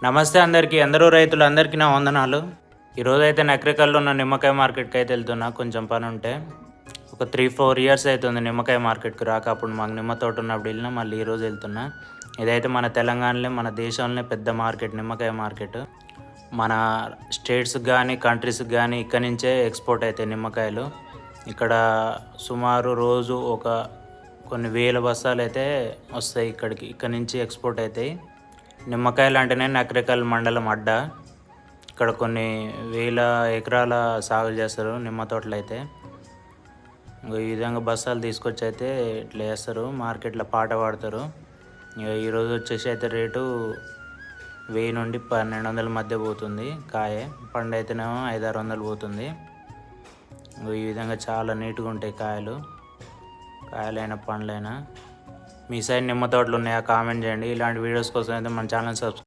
నమస్తే అందరికీ, అందరూ రైతులు అందరికీ నా వందనాలు. ఈరోజు అయితే నకరికల్లో ఉన్న నిమ్మకాయ మార్కెట్కి అయితే వెళ్తున్నా. కొంచెం పని ఉంటే ఒక 3-4 ఇయర్స్ అవుతుంది నిమ్మకాయ మార్కెట్కి రాక. అప్పుడు మాకు నిమ్మ తోట ఉన్నప్పుడు వెళ్ళినా, మళ్ళీ ఈరోజు వెళ్తున్నా. ఇదైతే మన తెలంగాణలో, మన దేశంలోనే పెద్ద మార్కెట్, నిమ్మకాయ మార్కెట్. మన స్టేట్స్కి కానీ కంట్రీస్కి కానీ ఇక్కడి నుంచే ఎక్స్పోర్ట్ అవుతాయి నిమ్మకాయలు. ఇక్కడ సుమారు రోజు కొన్ని వేల బస్తాలు అయితే వస్తాయి ఇక్కడికి. ఇక్కడి నుంచి ఎక్స్పోర్ట్ అవుతాయి. నిమ్మకాయలు అంటేనే నకరికల్ మండలం అడ్డ. ఇక్కడ కొన్ని వేల ఎకరాల సాగు చేస్తారు నిమ్మ తోటలు అయితే. ఈ విధంగా బస్తాలు తీసుకొచ్చి అయితే ఇట్లా వేస్తారు, మార్కెట్లో పాట పాడతారు. ఈరోజు వచ్చేసి అయితే రేటు 1000 నుండి 1200 మధ్య పోతుంది కాయ. పండు అయితేనేమో 500-600 పోతుంది. ఈ విధంగా చాలా నీట్గా ఉంటాయి కాయలైనా పండ్లైనా. మీ సైడ్ నిమ్మ తోటలు ఉన్నాయా? కామెంట్ చేయండి. ఇలాంటి వీడియోస్ కోసం అయితే మన ఛానల్ సబ్స్క్రైబ్